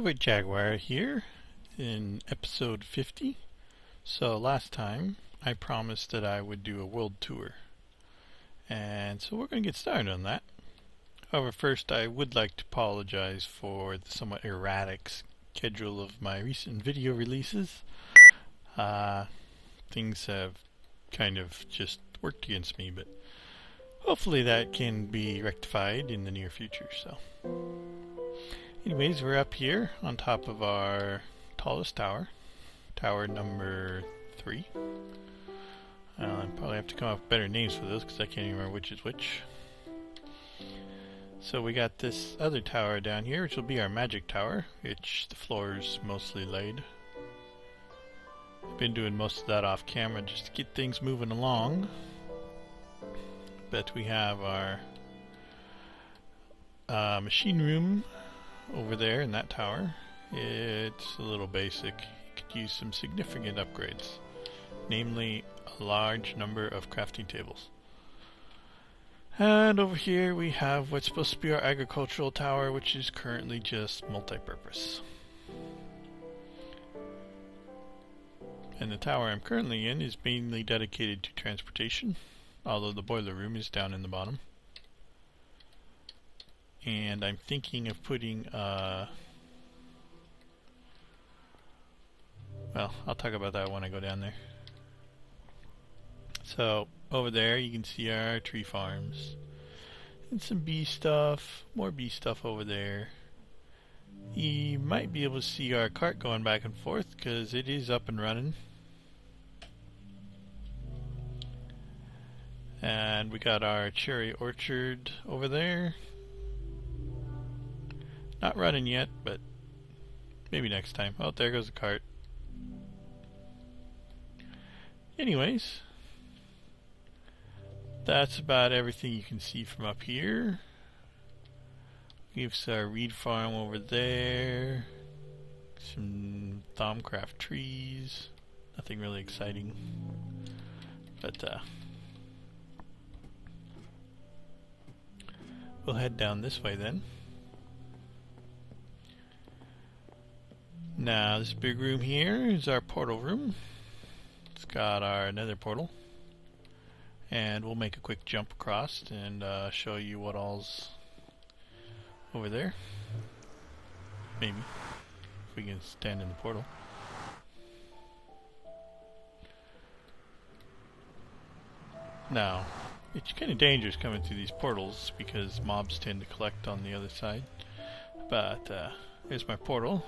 Covert Jaguar here in episode 50. So last time I promised that I would do a world tour, and so we're going to get started on that. However, first I would like to apologize for the somewhat erratic schedule of my recent video releases. Things have kind of just worked against me, but hopefully that can be rectified in the near future. So anyways, we're up here on top of our tallest tower, tower number 3. I probably have to come up with better names for those because I can't even remember which is which. So we got this other tower down here, which will be our magic tower, which the floor is mostly laid. I've been doing most of that off camera just to get things moving along. But we have our machine room over there in that tower. It's a little basic. It could use some significant upgrades, namely a large number of crafting tables. And over here we have what's supposed to be our agricultural tower, which is currently just multi-purpose. And the tower I'm currently in is mainly dedicated to transportation, although the boiler room is down in the bottom. And I'm thinking of putting well, I'll talk about that when I go down there. So over there you can see our tree farms and some bee stuff, more bee stuff over there. You might be able to see our cart going back and forth because it is up and running. And we got our cherry orchard over there. Not running yet, but maybe next time. Oh, there goes the cart. Anyways, that's about everything you can see from up here. Gives our reed farm over there. Some Thaumcraft trees. Nothing really exciting. But we'll head down this way then. Now this big room here is our portal room. It's got our Nether portal. And we'll make a quick jump across and show you what all's over there. Maybe. If we can stand in the portal. Now, it's kind of dangerous coming through these portals because mobs tend to collect on the other side. But here's my portal.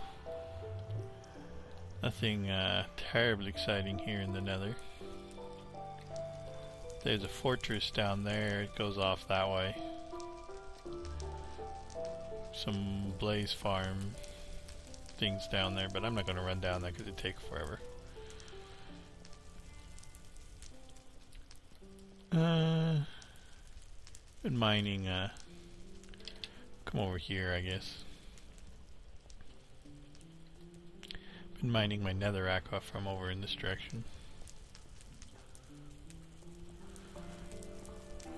Nothing terribly exciting here in the Nether. There's a fortress down there. It goes off that way. Some blaze farm things down there, but I'm not going to run down there because it'd take forever. Been mining, come over here, I guess. Been mining my netherrack off from over in this direction.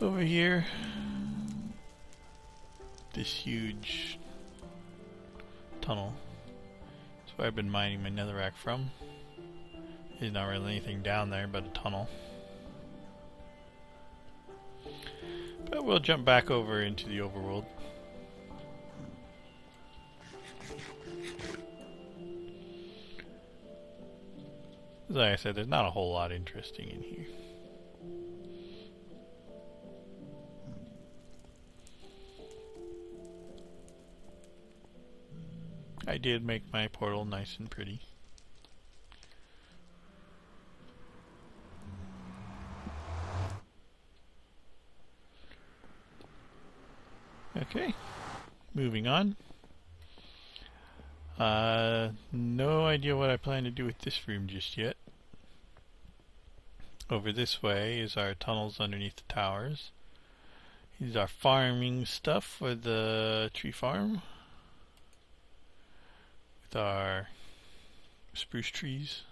Over here, this huge tunnel. That's where I've been mining my netherrack from. There's not really anything down there but a tunnel. But we'll jump back over into the overworld. Like I said, there's not a whole lot interesting in here. I did make my portal nice and pretty. Okay, moving on. No idea what I plan to do with this room just yet. Over this way is our tunnels underneath the towers. These are farming stuff for the tree farm. With our spruce trees.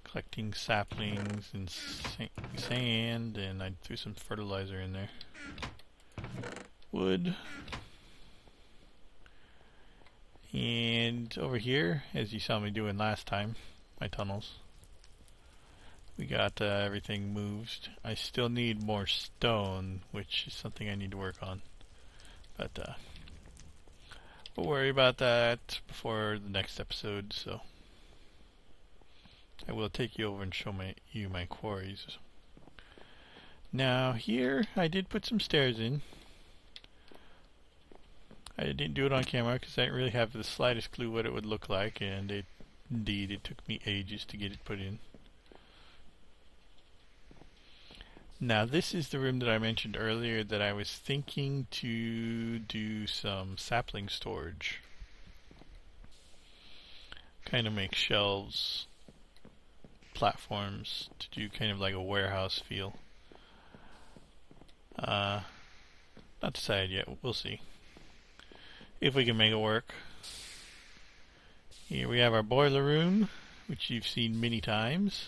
Collecting saplings and sand, and I threw some fertilizer in there. Wood. And over here, as you saw me doing last time, my tunnels, we got everything moved. I still need more stone, which is something I need to work on. But we'll worry about that before the next episode, so I will take you over and show you my quarries. Now here, I did put some stairs in. I didn't do it on camera because I didn't really have the slightest clue what it would look like, and indeed it took me ages to get it put in. Now this is the room that I mentioned earlier that I was thinking to do some sapling storage. Kind of make shelves, platforms to do kind of like a warehouse feel. Not decided yet, we'll see if we can make it work. Here we have our boiler room, which you've seen many times.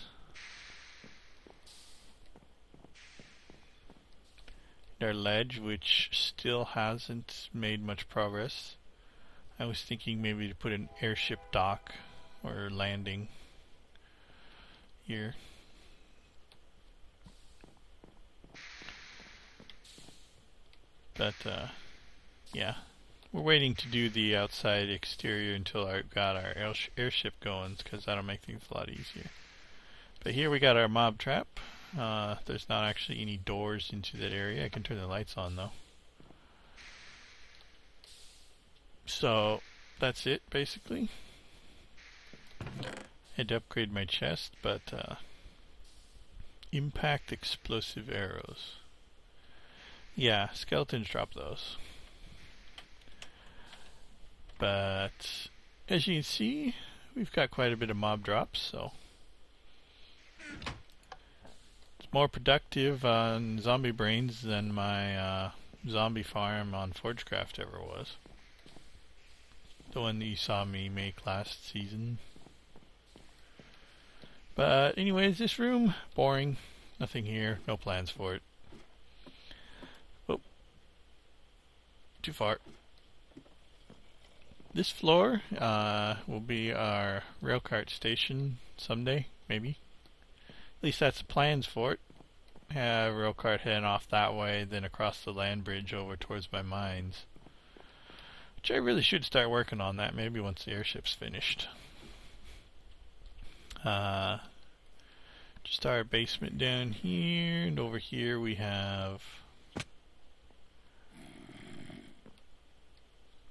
Our ledge, which still hasn't made much progress. I was thinking maybe to put an airship dock or landing here. But yeah, we're waiting to do the outside exterior until I got our airship going, because that'll make things a lot easier. But here we got our mob trap. There's not actually any doors into that area. I can turn the lights on though. So that's it basically. I had to upgrade my chest, but impact explosive arrows. Yeah, skeletons drop those. But as you can see, we've got quite a bit of mob drops, so it's more productive on zombie brains than my zombie farm on Forgecraft ever was. The one that you saw me make last season. But anyways, this room, boring. Nothing here, no plans for it. Oh, too far. This floor will be our railcart station someday, maybe. At least that's the plans for it. Have railcart heading off that way, then across the land bridge over towards my mines. Which I really should start working on that, maybe once the airship's finished. Just our basement down here, and over here we have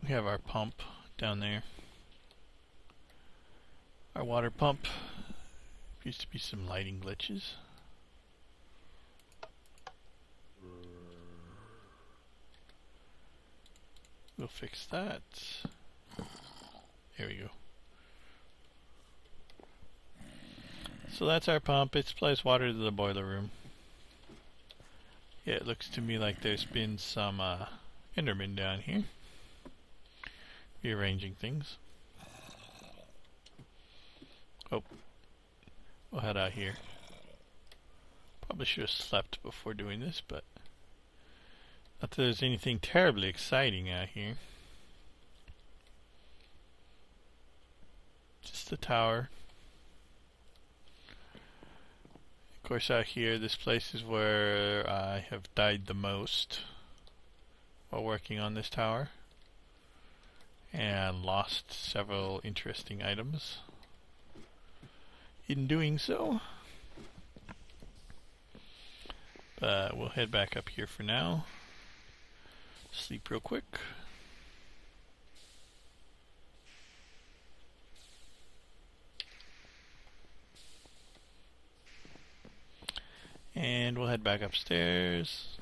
our pump down there. Our water pump. Used to be some lighting glitches. We'll fix that. There we go. So that's our pump. It supplies water to the boiler room. Yeah, it looks to me like there's been some Endermen down here. Rearranging things. Oh. We'll head out here. Probably should have slept before doing this, but not that there's anything terribly exciting out here. Just the tower. Of course out here, this place is where I have died the most while working on this tower. And lost several interesting items in doing so. But we'll head back up here for now. Sleep real quick. And we'll head back upstairs.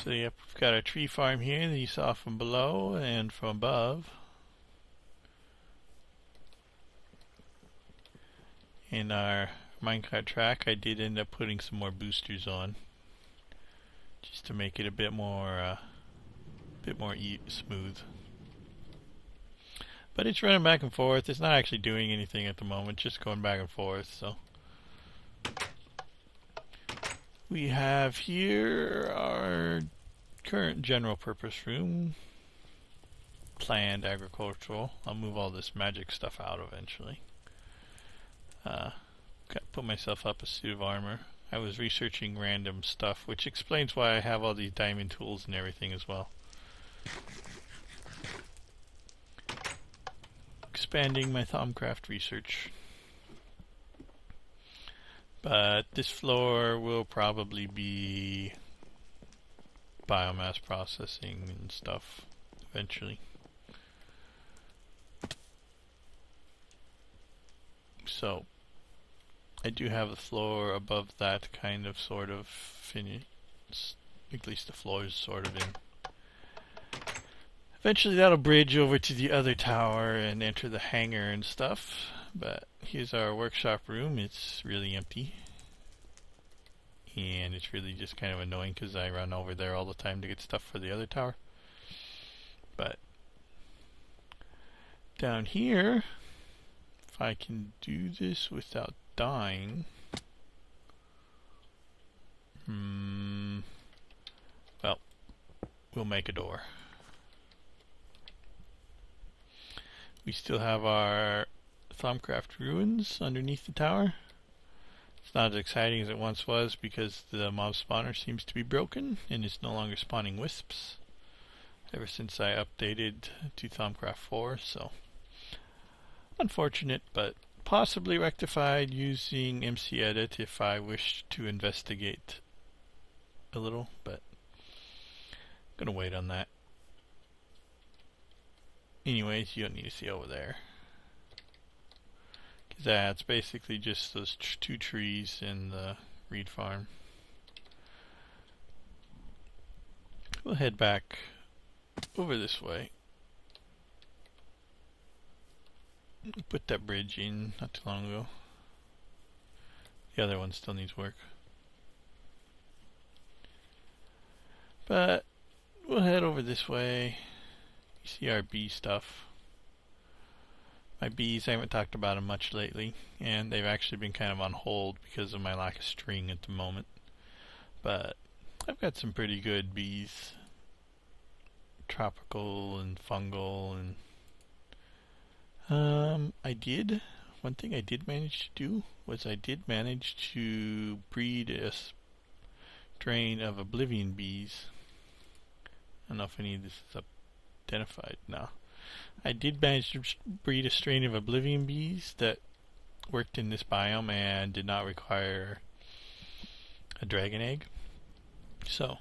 So yep, we've got our tree farm here that you saw from below and from above. In our minecart track, I did end up putting some more boosters on, just to make it a bit more smooth. But it's running back and forth. It's not actually doing anything at the moment, just going back and forth. So we have here our current general purpose room. Planned agricultural. I'll move all this magic stuff out eventually. Put myself up a suit of armor. I was researching random stuff, which explains why I have all these diamond tools and everything as well. Expanding my Thaumcraft research. But this floor will probably be biomass processing and stuff eventually. So I do have the floor above that kind of sort of finished. At least the floor is sort of in. Eventually that'll bridge over to the other tower and enter the hangar and stuff. But here's our workshop room. It's really empty. And it's really just kind of annoying because I run over there all the time to get stuff for the other tower. But down here, if I can do this without dying, well, we'll make a door. We still have our Thaumcraft ruins underneath the tower. It's not as exciting as it once was because the mob spawner seems to be broken and is no longer spawning wisps ever since I updated to Thaumcraft 4, so unfortunate, but possibly rectified using MC Edit if I wish to investigate a little, but I'm gonna wait on that. Anyways, you don't need to see over there. Because that's basically just those two trees in the reed farm. We'll head back over this way. Put that bridge in not too long ago. The other one still needs work. But we'll head over this way. You see our bee stuff. My bees, I haven't talked about them much lately, and they've actually been kind of on hold because of my lack of string at the moment. But I've got some pretty good bees. Tropical and fungal and one thing I did manage to do was I did manage to breed a strain of oblivion bees. I don't know if any of this is identified now. I did manage to breed a strain of oblivion bees that worked in this biome and did not require a dragon egg. So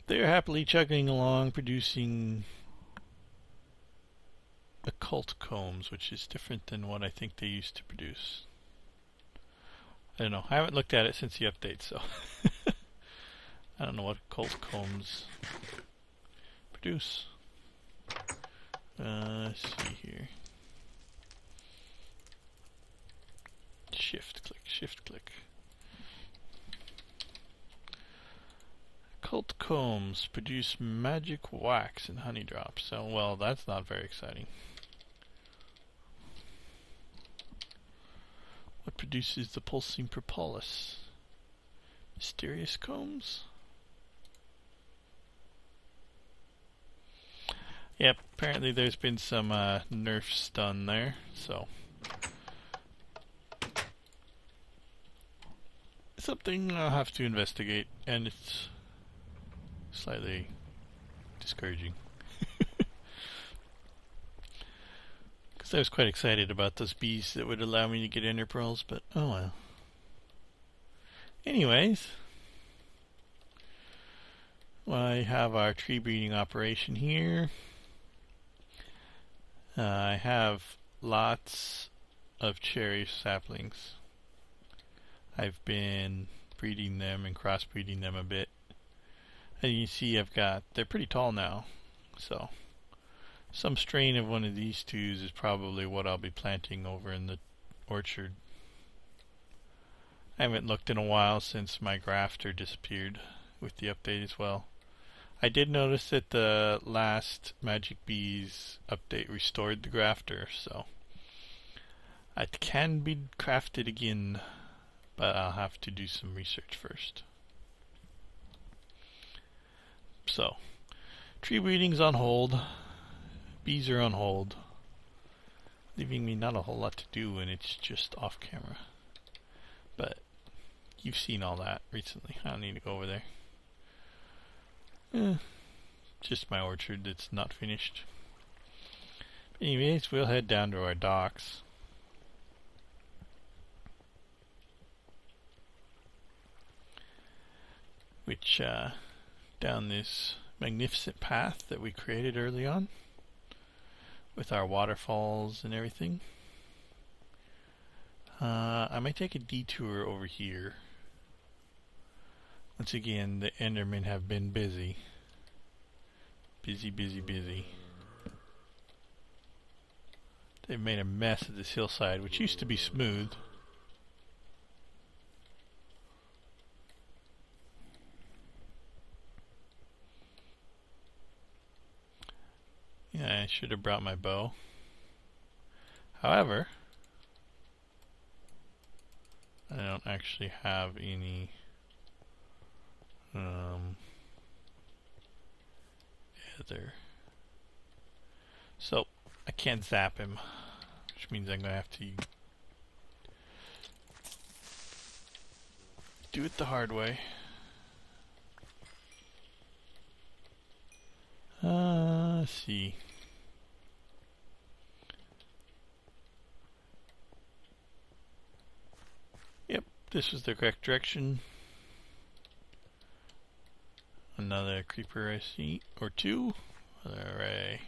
they're happily chugging along, producing occult combs, which is different than what I think they used to produce. I don't know. I haven't looked at it since the update, so I don't know what occult combs produce. Let's see here. Shift click, shift click. Occult combs produce magic wax and honey drops. So, well, that's not very exciting. What produces the pulsing propolis? Mysterious combs? Yep, apparently there's been some nerfs done there, so something I'll have to investigate, and it's slightly discouraging. Because I was quite excited about those bees that would allow me to get ender pearls, but oh well. Anyways, I have our tree breeding operation here. I have lots of cherry saplings. I've been breeding them and crossbreeding them a bit. And you see they're pretty tall now. So some strain of one of these twos is probably what I'll be planting over in the orchard. I haven't looked in a while since my grafter disappeared with the update as well. I did notice that the last Magic Bees update restored the grafter, so it can be crafted again, but I'll have to do some research first. So, tree breeding's on hold, bees are on hold, leaving me not a whole lot to do when it's just off camera. But you've seen all that recently. I don't need to go over there. Just my orchard that's not finished. Anyways, we'll head down to our docks. Which, down this magnificent path that we created early on, with our waterfalls and everything. I might take a detour over here. Once again, the Endermen have been busy. Busy. They've made a mess of this hillside, which used to be smooth. Yeah, I should have brought my bow. However, I don't actually have any Nether. So I can't zap him, which means I'm gonna have to do it the hard way. Let's see. Yep, this was the correct direction. Another creeper I see, or two. Hooray.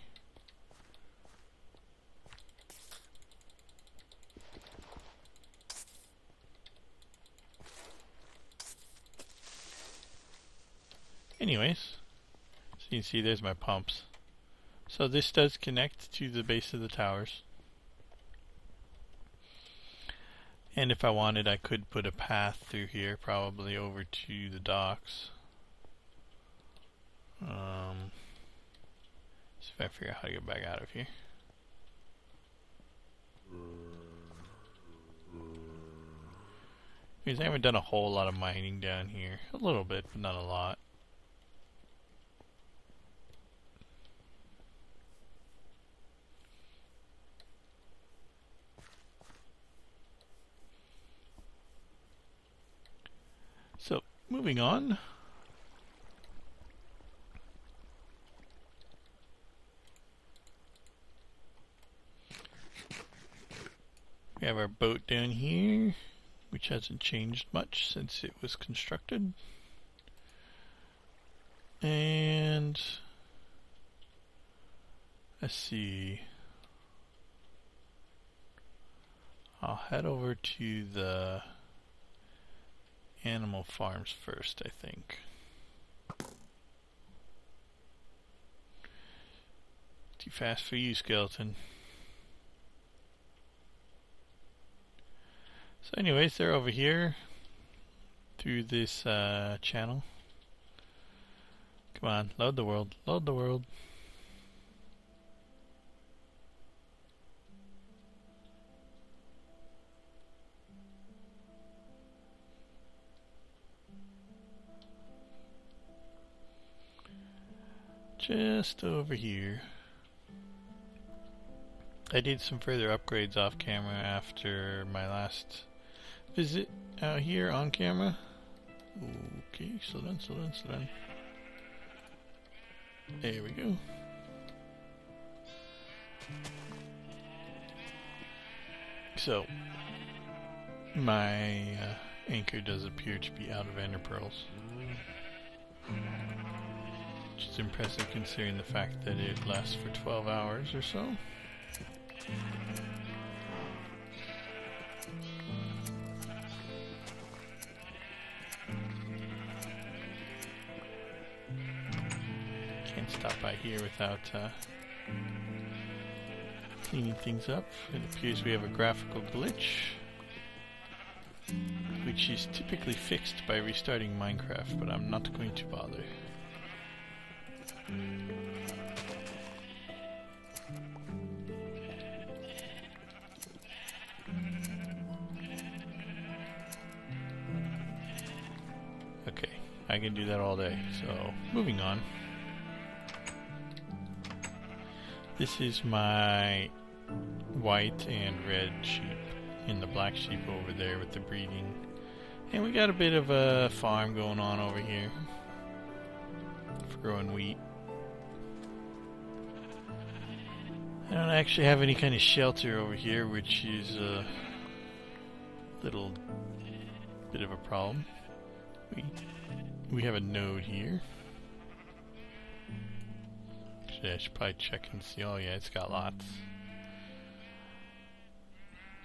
Anyways, so you can see there's my pumps. So this does connect to the base of the towers. And if I wanted, I could put a path through here, probably over to the docks. See if I figure out how to get back out of here. Because I haven't done a whole lot of mining down here. A little bit, but not a lot. So, moving on. We have our boat down here, which hasn't changed much since it was constructed. And let's see. I'll head over to the animal farms first, I think. Too fast for you, skeleton. So anyways, they're over here through this channel. Come on, load the world, load the world. Just over here. I did some further upgrades off camera after my last visit out here on camera. Okay, slow down. There we go. So, my anchor does appear to be out of ender pearls. Which is impressive considering the fact that it lasts for 12 hours or so. Can't stop by here without cleaning things up. It appears we have a graphical glitch, which is typically fixed by restarting Minecraft, but I'm not going to bother. Okay, I can do that all day. So, moving on. This is my white and red sheep, and the black sheep over there with the breeding. And we got a bit of a farm going on over here for growing wheat. I don't actually have any kind of shelter over here, which is a little bit of a problem. We have a node here. Actually, I should probably check and see. Oh yeah, it's got lots.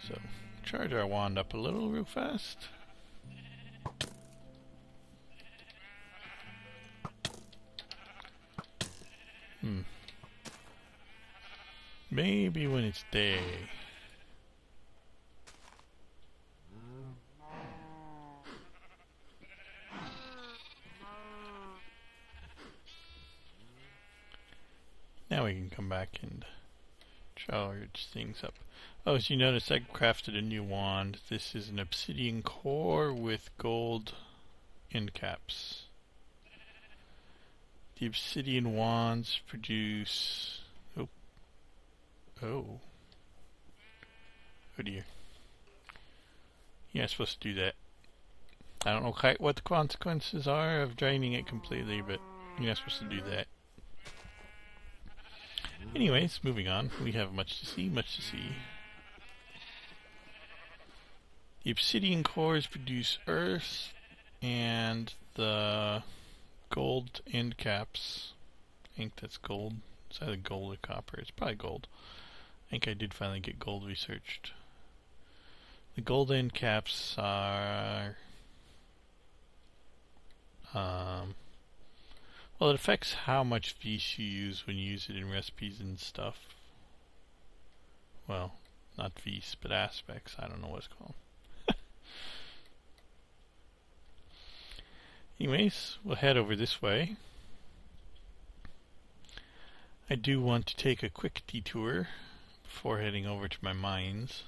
So, charge our wand up a little real fast. Maybe when it's day. Now we can come back and charge things up. Oh, as you notice, I crafted a new wand. This is an obsidian core with gold end caps. The obsidian wands produce... Oh dear. You're not supposed to do that. I don't know quite what the consequences are of draining it completely, but you're not supposed to do that. Anyways, moving on. We have much to see, much to see. The obsidian cores produce earth, and the gold end caps. I think that's gold. It's either gold or copper. It's probably gold. I think I did finally get gold researched. The gold end caps are... well, it affects how much vis you use when you use it in recipes and stuff. Well, not vis, but aspects. I don't know what it's called. Anyways, we'll head over this way. I do want to take a quick detour before heading over to my mines.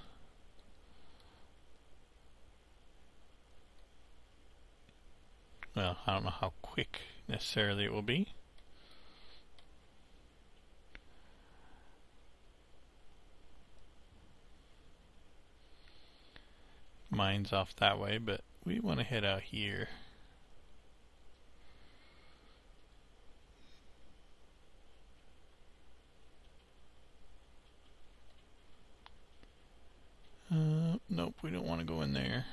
Well, I don't know how quick necessarily it will be. Mines off that way, but we want to head out here. Nope, we don't want to go in there.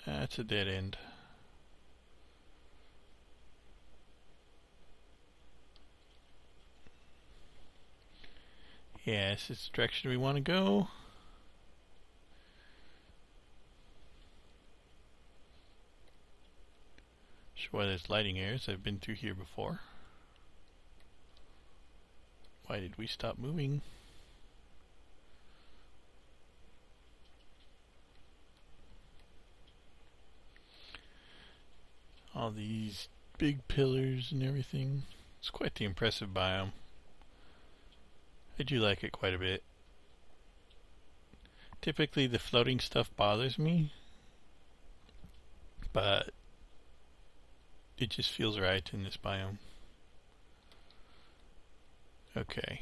That's a dead end. Yes, it's the direction we want to go. Sure why there's lighting errors. I've been through here before. Why did we stop moving? All these big pillars and everything. It's quite the impressive biome. I do like it quite a bit. Typically the floating stuff bothers me, but it just feels right in this biome. Okay.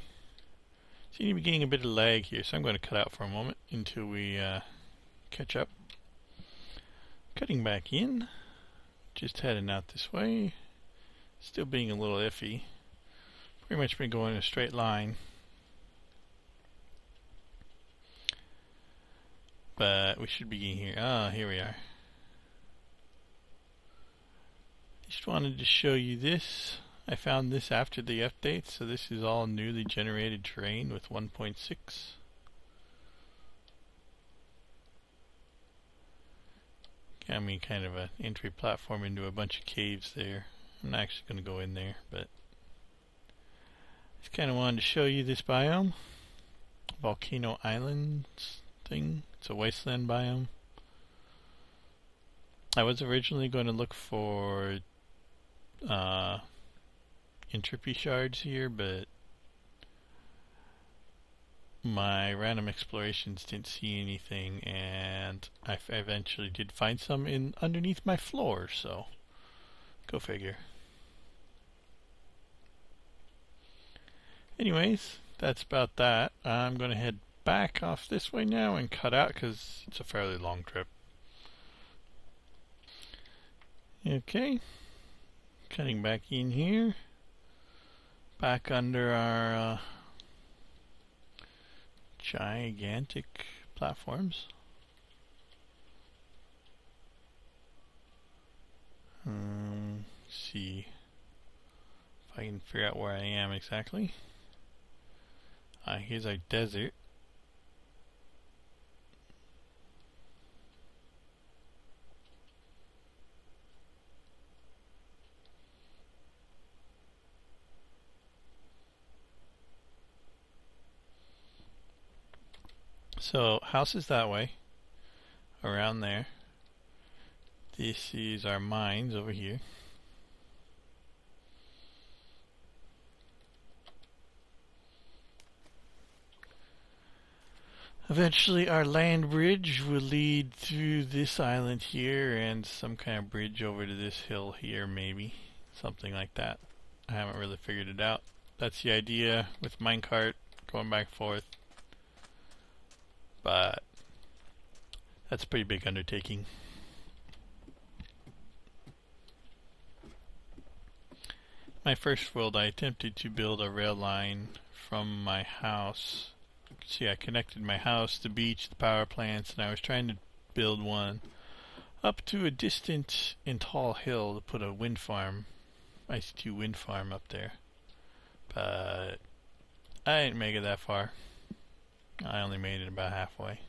Seem to be getting a bit of lag here, so I'm going to cut out for a moment until we catch up. Cutting back in. Just heading out this way. Still being a little iffy. Pretty much been going in a straight line. But we should be getting here. Ah, here we are. Just wanted to show you this. I found this after the update, so this is all newly generated terrain with 1.6. Got me kind of an entry platform into a bunch of caves there. I'm not actually going to go in there, but just kind of wanted to show you this biome. Volcano Islands thing. It's a wasteland biome. I was originally going to look for entropy shards here, but my random explorations didn't see anything, and I eventually did find some in underneath my floor, so go figure. Anyways, that's about that. I'm going to head back off this way now and cut out because it's a fairly long trip. Okay, cutting back in here, back under our gigantic platforms. See if I can figure out where I am exactly. Here's our desert. So house is that way, around there. This is our mines over here. Eventually our land bridge will lead through this island here and some kind of bridge over to this hill here, maybe. Something like that. I haven't really figured it out. That's the idea with minecart, going back and forth. But that's a pretty big undertaking. My first world, I attempted to build a rail line from my house. See, I connected my house, the beach, the power plants, and I was trying to build one up to a distant and tall hill to put a wind farm, IC2 wind farm up there. But I didn't make it that far. I only made it about halfway.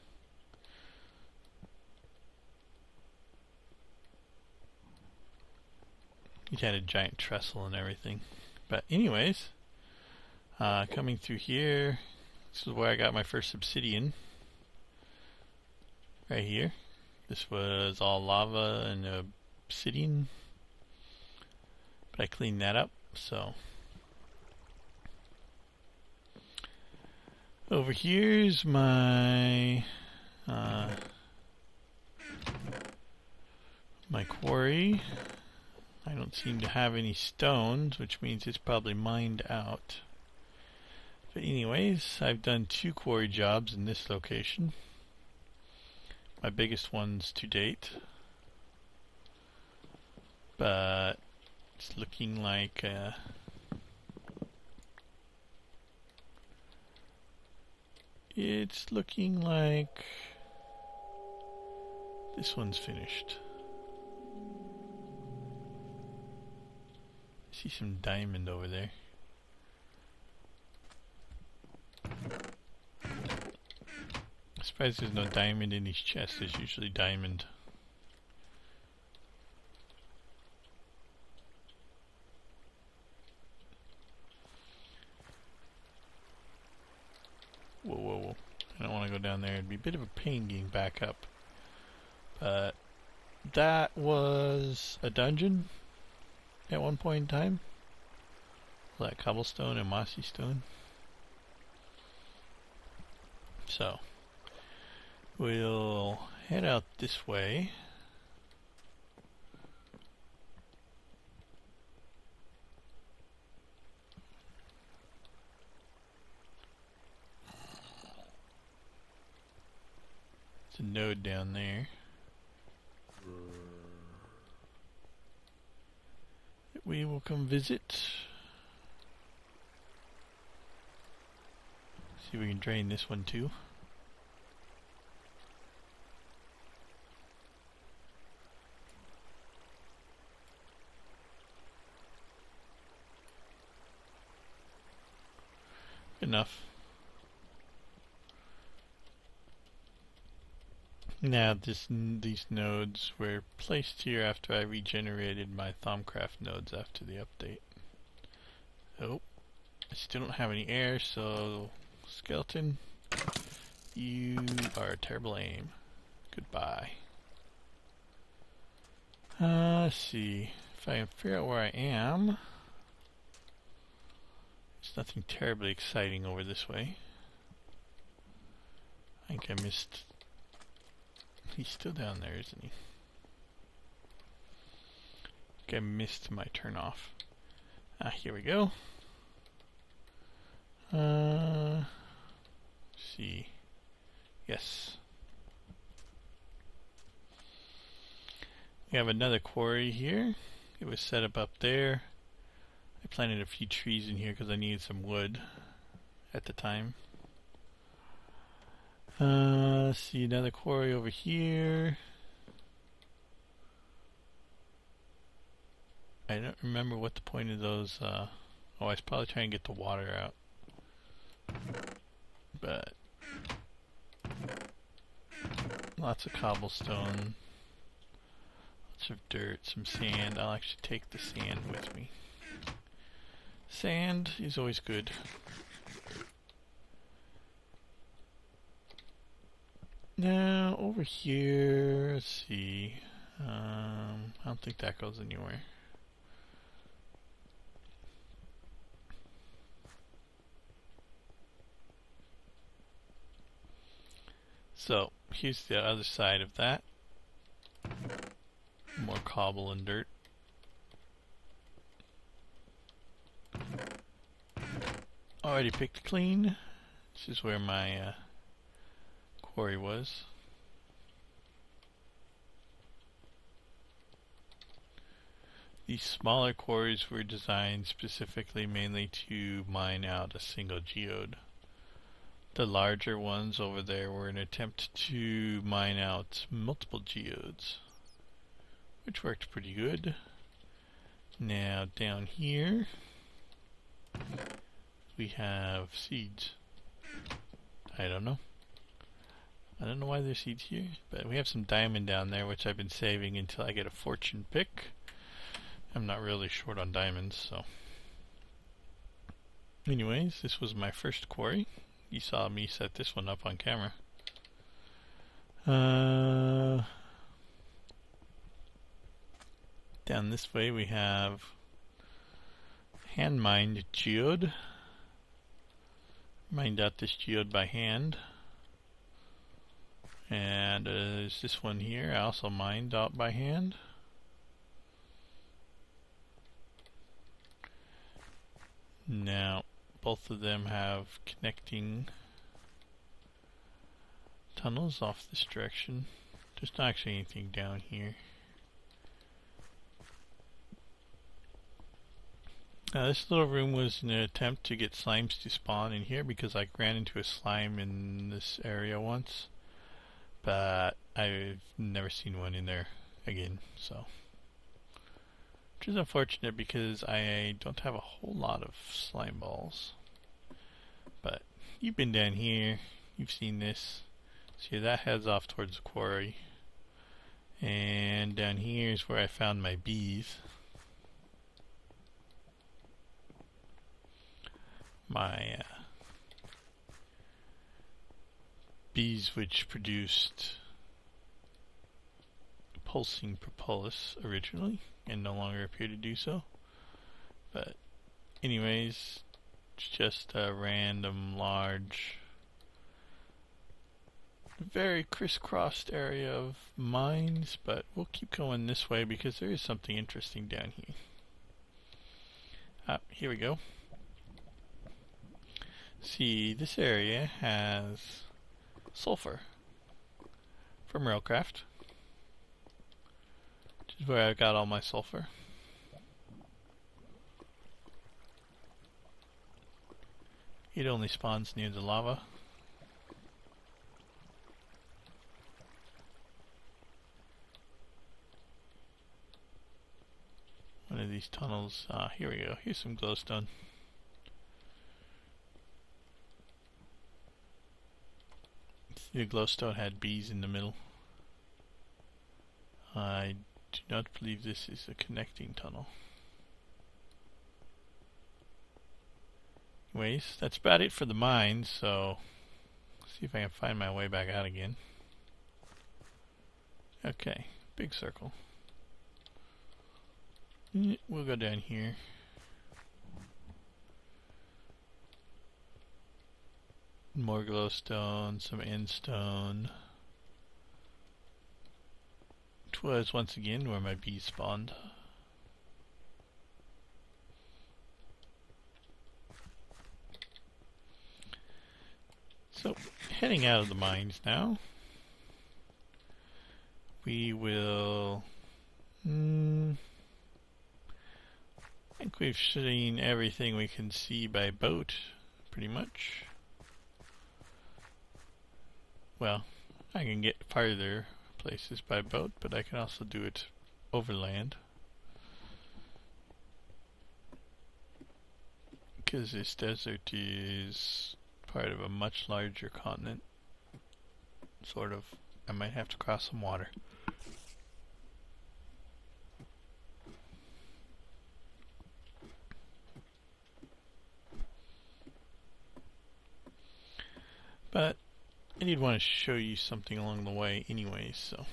It had a giant trestle and everything. But anyways, coming through here, this is where I got my first obsidian. Right here. This was all lava and obsidian. But I cleaned that up, so. Over here's my my quarry. I don't seem to have any stones, which means it's probably mined out. But anyways, I've done 2 quarry jobs in this location. My biggest ones to date. But it's looking like this one's finished. I see some diamond over there. I'm surprised there's no diamond in these chests. There's usually diamond. Whoa, whoa, whoa. I don't want to go down there. It'd be a bit of a pain getting back up. But that was a dungeon at one point in time. All that cobblestone and mossy stone. So we'll head out this way. There's a node down there that we will come visit. See if we can drain this one too. Enough. Now these nodes were placed here after I regenerated my Thaumcraft nodes after the update. Oh, I still don't have any air, so skeleton, you are a terrible aim. Goodbye. Let's see. if I can figure out where I am. There's nothing terribly exciting over this way. I think I missed... He's still down there, isn't he? I think I missed my turn off. Ah, here we go. Let's see. Yes. We have another quarry here. It was set up there. I planted a few trees in here because I needed some wood at the time. Let's see, another quarry over here. I don't remember what the point of those, oh, I was probably trying to get the water out. But lots of cobblestone, lots of dirt, some sand. I'll actually take the sand with me. Sand is always good. Now over here, let's see. I don't think that goes anywhere. So here's the other side of that. More cobble and dirt. Already picked clean. This is where my quarry was. These smaller quarries were designed specifically mainly to mine out a single geode. The larger ones over there were an attempt to mine out multiple geodes, which worked pretty good. Now down here we have seeds. I don't know why there's seeds here, but we have some diamond down there which I've been saving until I get a fortune pick. I'm not really short on diamonds, so anyways, this was my first quarry. You saw me set this one up on camera. Down this way we have hand mined geode. Mined out this geode by hand. And there's this one here I also mined out by hand. Now both of them have connecting tunnels off this direction. There's not actually anything down here. Now this little room was an attempt to get slimes to spawn in here because I ran into a slime in this area once, but I've never seen one in there again, so. Which is unfortunate because I don't have a whole lot of slime balls. But you've been down here, you've seen this. See, that heads off towards the quarry. And down here is where I found my bees. My bees which produced pulsing propolis originally and no longer appear to do so. But anyways, it's just a random large, very crisscrossed area of mines, but we'll keep going this way because there is something interesting down here. Here we go. See, this area has sulfur from railcraft, which is where I got all my sulfur. It only spawns near the lava. One of these tunnels, here we go, here's some glowstone. The glowstone had bees in the middle. I do not believe this is a connecting tunnel. Anyways, that's about it for the mines, so see if I can find my way back out again. Okay, big circle. We'll go down here. More glowstone, some endstone. Twas once again where my bees spawned. So, heading out of the mines now. We will... I think we've seen everything we can see by boat, pretty much. Well, I can get farther places by boat, but I can also do it overland. Because this desert is part of a much larger continent. Sort of. I might have to cross some water. But I did want to show you something along the way anyways, so.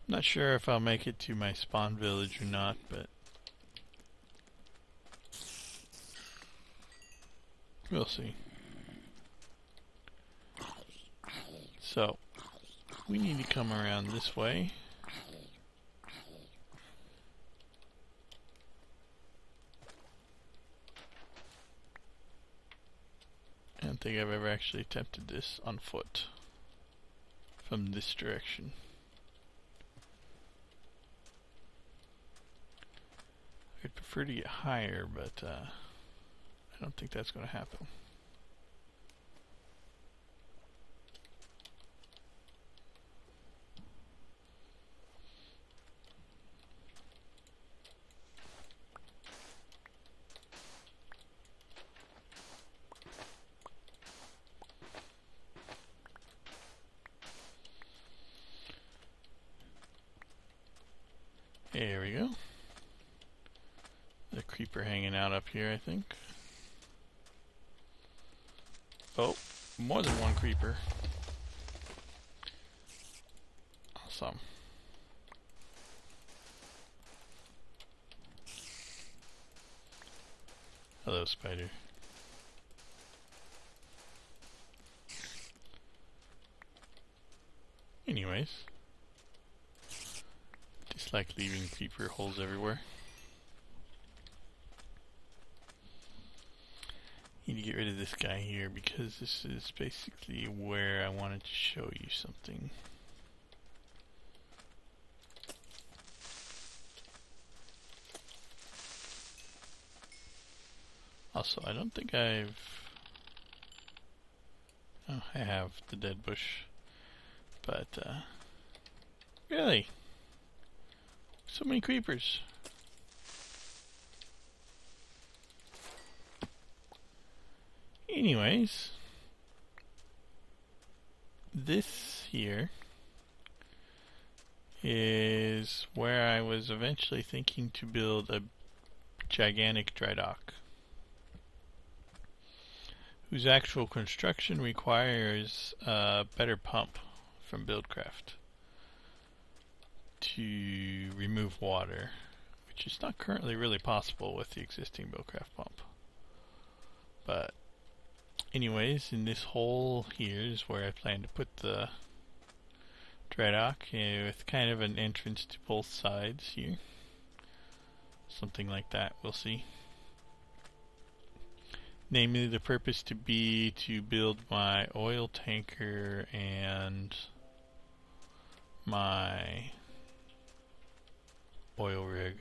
Not sure if I'll make it to my spawn village or not, but we'll see. So, we need to come around this way. I don't think I've ever actually attempted this on foot from this direction. I'd prefer to get higher, but I don't think that's going to happen. There we go. The creeper hanging out up here, I think. Oh, more than one creeper. Awesome. Hello, spider. Anyways. Dislike leaving creeper holes everywhere. Need to get rid of this guy here because this is basically where I wanted to show you something. Also, I don't think I've... Oh, I have the dead bush. But, really? So many creepers. Anyways, this here is where I was eventually thinking to build a gigantic dry dock, whose actual construction requires a better pump from railcraft to remove water, which is not currently really possible with the existing railcraft pump. But anyways, in this hole here is where I plan to put the dry dock, with kind of an entrance to both sides here. Something like that, we'll see. Namely, the purpose to be to build my oil tanker and my oil rig.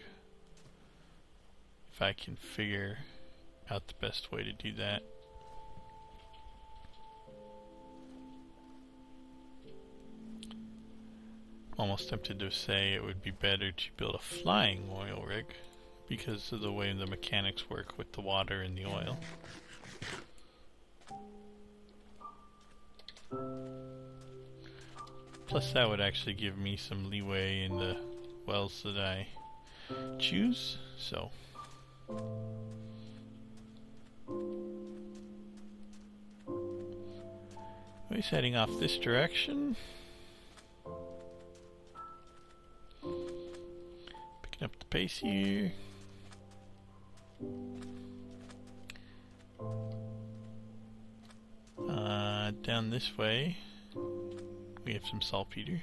If I can figure out the best way to do that. Almost tempted to say it would be better to build a flying oil rig because of the way the mechanics work with the water and the oil. Plus that would actually give me some leeway in the wells that I choose, so. Anyways, heading off this direction. the pace here. Down this way, we have some saltpeter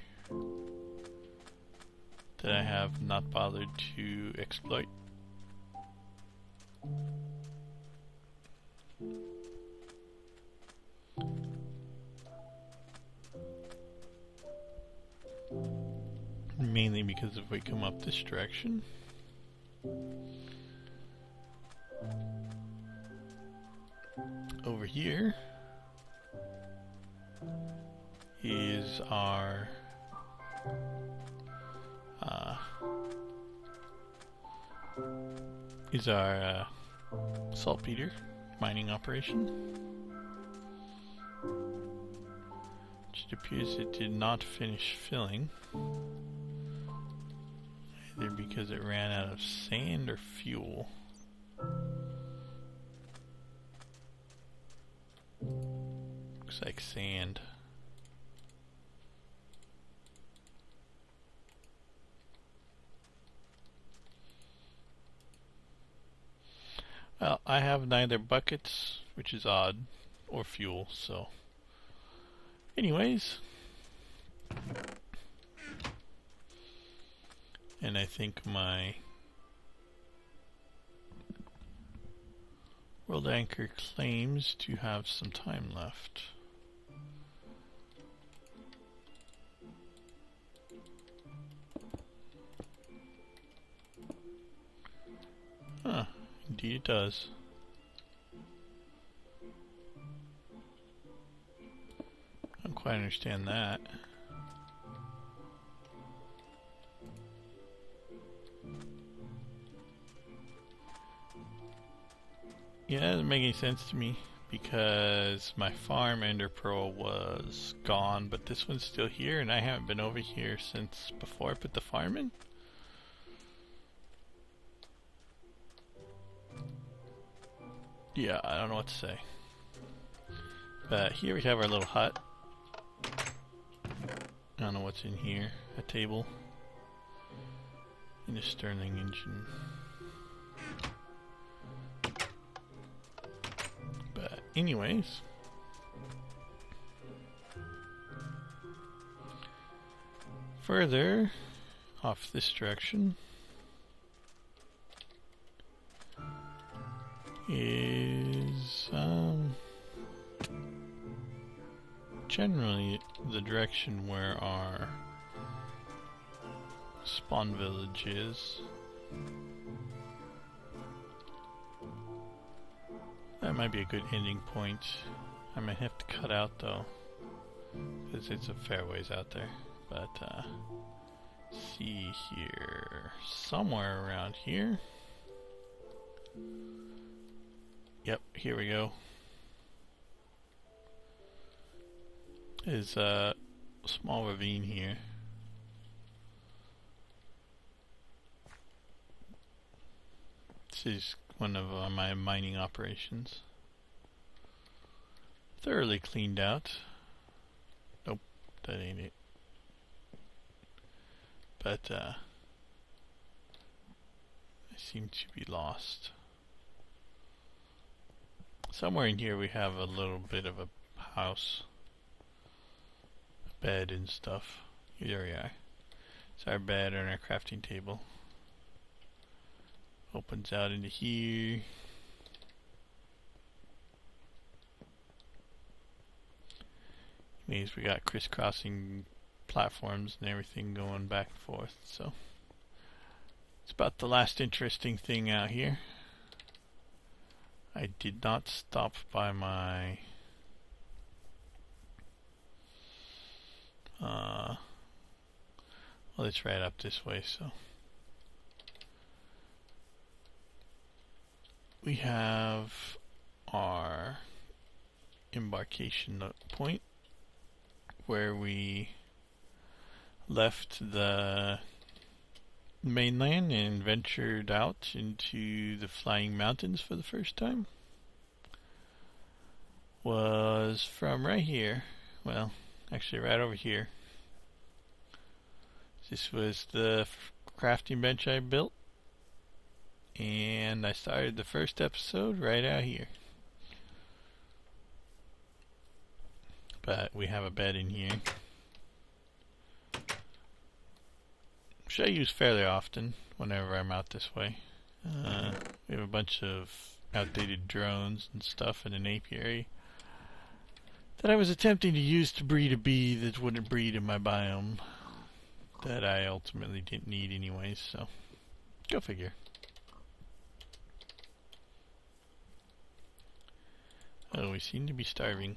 that I have not bothered to exploit. Mainly because if we come up this direction, over here is our saltpeter mining operation, which it appears it did not finish filling, either because it ran out of sand or fuel. Looks like sand. Well, I have neither buckets, which is odd, or fuel, so anyways. And I think my world anchor claims to have some time left. Huh, indeed it does. I don't quite understand that. Yeah, that doesn't make any sense to me because my farm ender pearl was gone, but this one's still here and I haven't been over here since before I put the farm in. Yeah, I don't know what to say. But here we have our little hut. I don't know what's in here. A table. And a Stirling engine. But anyways. Further off this direction is generally the direction where our spawn village is. That might be a good ending point. I might have to cut out though, because it's a fair ways out there. But see here, somewhere around here. Yep, here we go. Is a small ravine here. This is one of my mining operations. Thoroughly cleaned out. Nope, that ain't it. But I seem to be lost. Somewhere in here we have a little bit of a house. A bed and stuff. Here we are. It's our bed and our crafting table. Opens out into here. Means we got crisscrossing platforms and everything going back and forth, so it's about the last interesting thing out here. I did not stop by my well, it's right up this way, so we have our embarkation point where we left the mainland and ventured out into the flying mountains for the first time. Was from right here, well, actually right over here. This was the crafting bench I built and I started the first episode right out here. But we have a bed in here, which I use fairly often whenever I'm out this way. We have a bunch of outdated drones and stuff in an apiary that I was attempting to use to breed a bee that wouldn't breed in my biome, that I ultimately didn't need anyways, so go figure. Oh, we seem to be starving.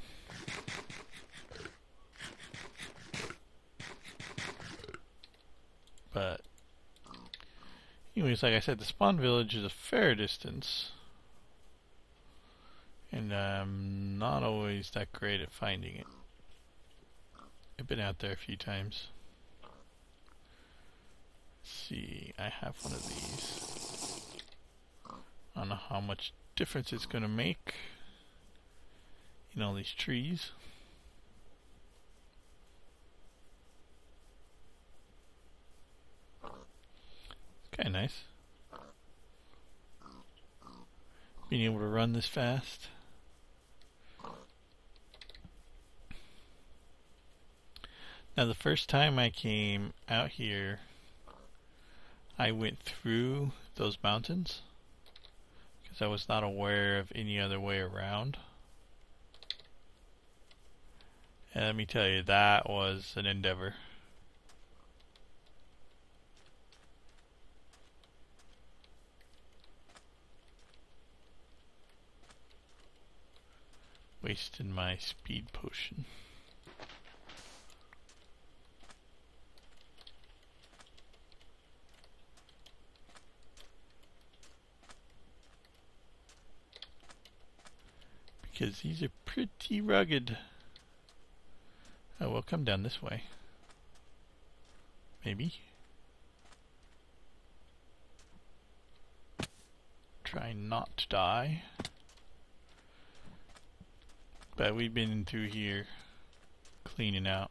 But anyways, like I said, the spawn village is a fair distance, and I'm not always that great at finding it. I've been out there a few times. Let's see, I have one of these. I don't know how much difference it's going to make in all these trees. Kinda nice. Being able to run this fast. Now the first time I came out here, I went through those mountains because I was not aware of any other way around. And let me tell you, that was an endeavor. Wasted my speed potion. Because these are pretty rugged. Oh, we'll come down this way. Maybe. Try not to die. But we've been through here cleaning out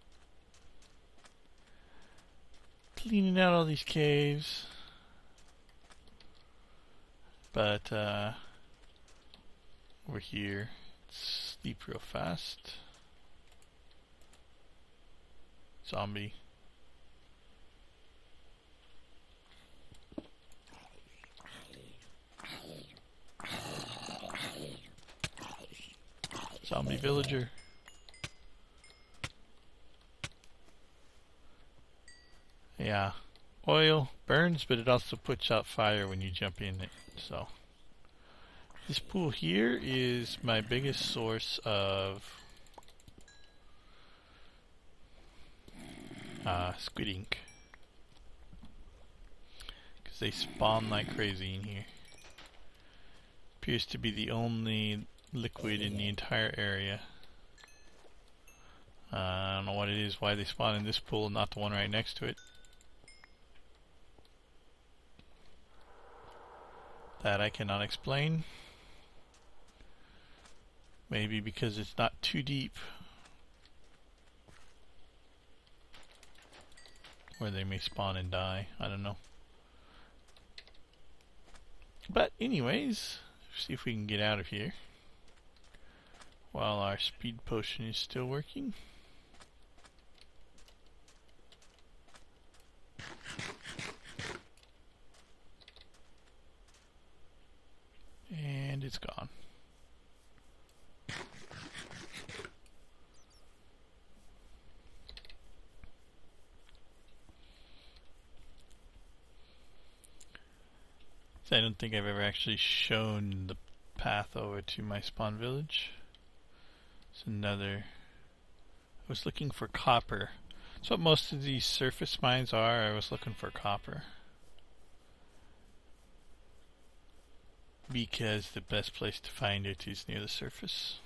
all these caves. But over here, sleep real fast. Zombie. Zombie villager. Yeah. Oil burns, but it also puts out fire when you jump in it. So this pool here is my biggest source of squid ink, because they spawn like crazy in here. Appears to be the only liquid in the entire area. I don't know what it is, why they spawn in this pool and not the one right next to it. That I cannot explain. Maybe because it's not too deep, where they may spawn and die. I don't know. But anyways, see if we can get out of here while our speed potion is still working. And it's gone. So I don't think I've ever actually shown the path over to my spawn village. It's another. I was looking for copper. That's what most of these surface mines are. I was looking for copper, because the best place to find it is near the surface.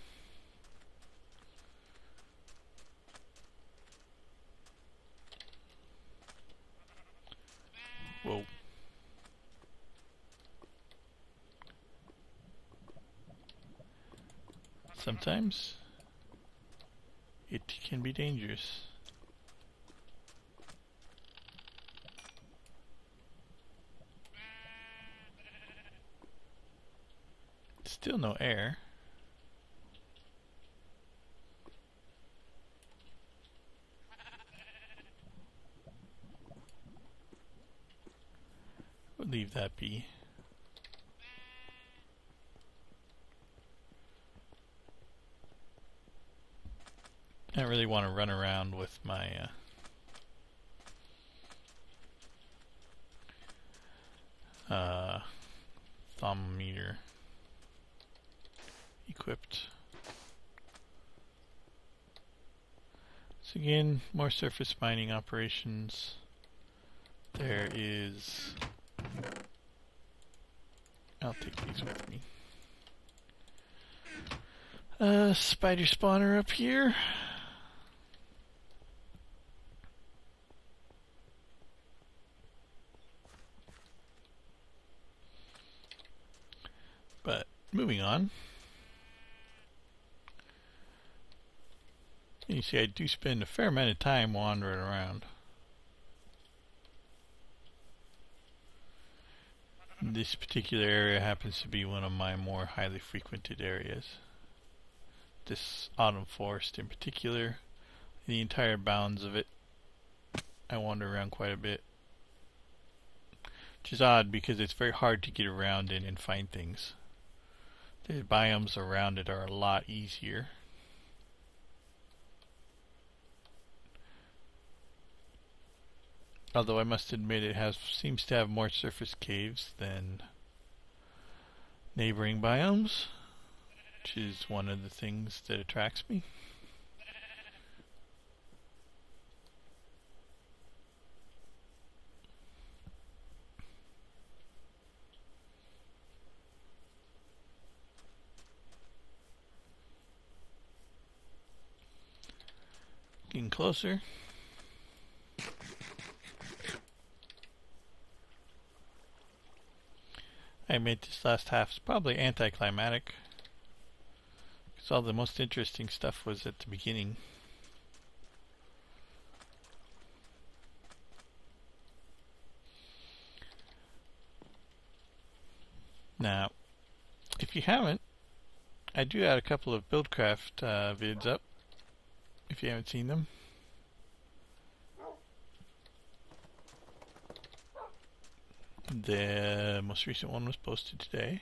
Whoa. Sometimes it can be dangerous. Still no air. We'll leave that be. I don't really want to run around with my thermometer equipped. So again, more surface mining operations. There is... I'll take these with me. Spider spawner up here. But moving on. You see, I do spend a fair amount of time wandering around. This particular area happens to be one of my more highly frequented areas. This autumn forest in particular, the entire bounds of it, I wander around quite a bit. Which is odd because it's very hard to get around in and find things. The biomes around it are a lot easier. Although I must admit it seems to have more surface caves than neighboring biomes, which is one of the things that attracts me. Getting closer. I admit this last half is probably anticlimactic, because all the most interesting stuff was at the beginning. Now, if you haven't, I do add a couple of Buildcraft vids up, if you haven't seen them. The most recent one was posted today.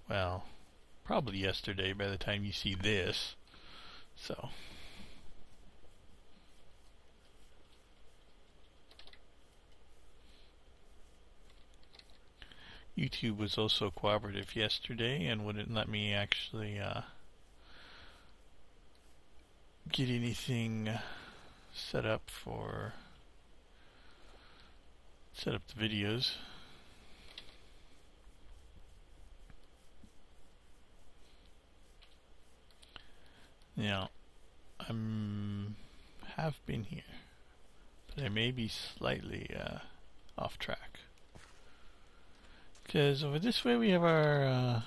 Well, probably yesterday by the time you see this. So, YouTube was also cooperative yesterday and wouldn't let me actually get anything set up the videos. Now, have been here, but I may be slightly off track. Because over this way we have our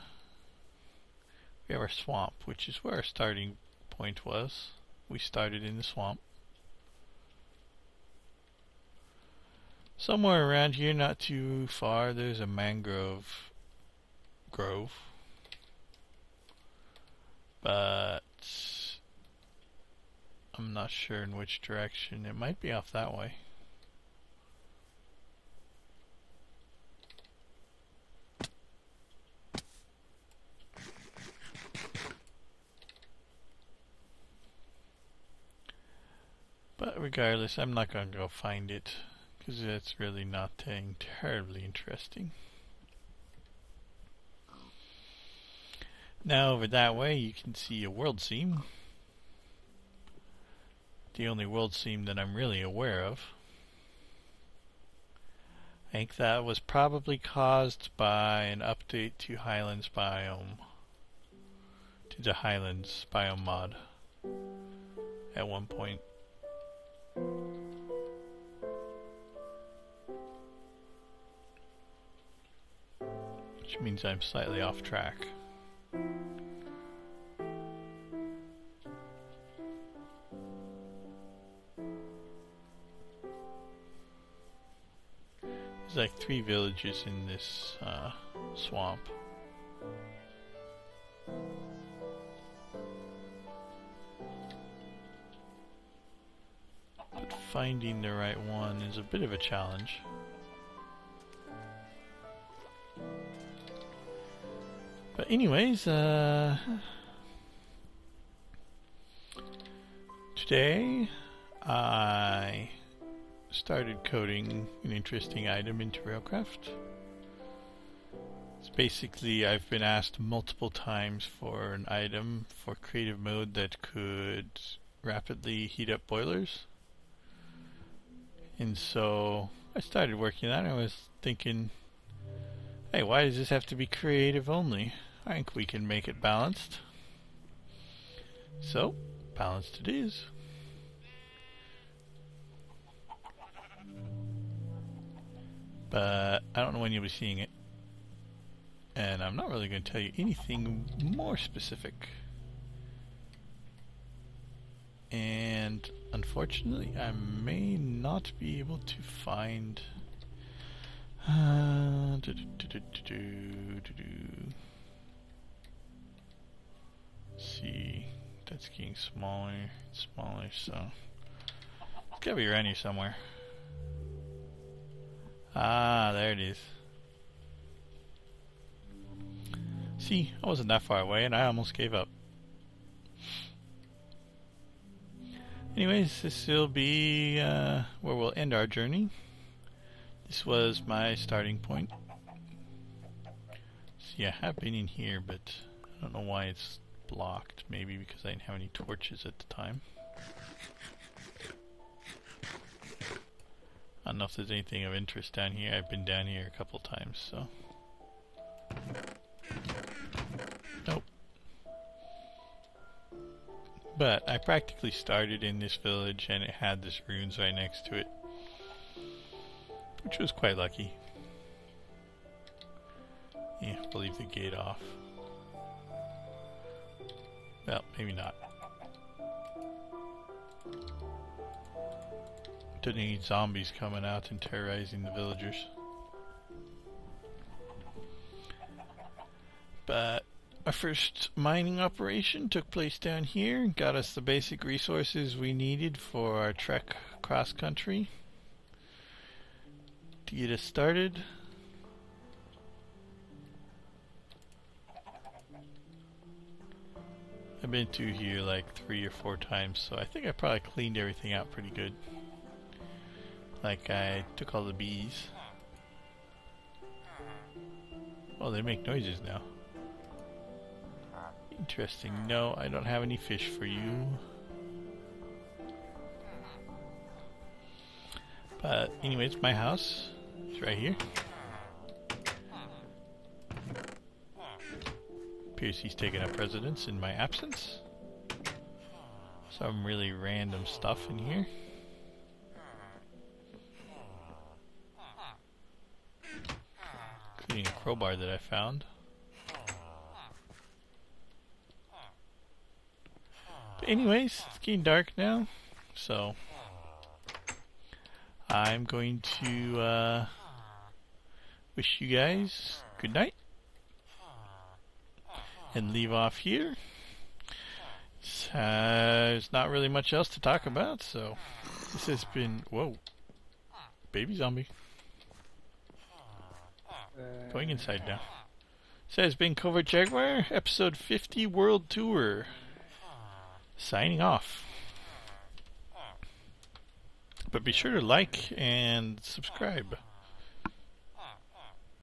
swamp, which is where our starting point was. We started in the swamp. Somewhere around here, not too far, there's a mangrove grove. But I'm not sure in which direction. It might be off that way. But regardless, I'm not going to go find it, because it's really not terribly interesting. Now over that way you can see a world seam. The only world seam that I'm really aware of. I think that was probably caused by an update to Highlands biome. To the Highlands biome mod at one point. Which means I'm slightly off track. There's like 3 villages in this swamp. But finding the right one is a bit of a challenge. But anyways, today I started coding an interesting item into railcraft. It's basically, I've been asked multiple times for an item for creative mode that could rapidly heat up boilers. And so I started working on it. I was thinking, hey, why does this have to be creative only? I think we can make it balanced. So, balanced it is. But I don't know when you'll be seeing it. And I'm not really going to tell you anything more specific. And unfortunately, I may not be able to find... see, that's getting smaller and smaller, so it's gotta be around here somewhere. Ah, there it is. See, I wasn't that far away and I almost gave up. Anyways, this will be where we'll end our journey. This was my starting point. See, I have been in here, but I don't know why it's blocked. Maybe because I didn't have any torches at the time. I don't know if there's anything of interest down here. I've been down here a couple times, so... Nope. But I practically started in this village and it had this ruins right next to it, which was quite lucky. Yeah, we'll leave the gate off. Well, maybe not. Don't need zombies coming out and terrorizing the villagers. But our first mining operation took place down here and got us the basic resources we needed for our trek cross country to get us started. I've been through here like 3 or 4 times, so I think I probably cleaned everything out pretty good. Like I took all the bees. Oh, they make noises now. Interesting. No, I don't have any fish for you. But anyways, my house is right here. Appears he's taken up residence in my absence. Some really random stuff in here. Including a crowbar that I found. But anyways, it's getting dark now, so I'm going to wish you guys good night and leave off here. There's not really much else to talk about, so this has been... Whoa. Baby zombie. Going inside now. So it's been Covert Jaguar, episode 50 World Tour. Signing off. But be sure to like and subscribe.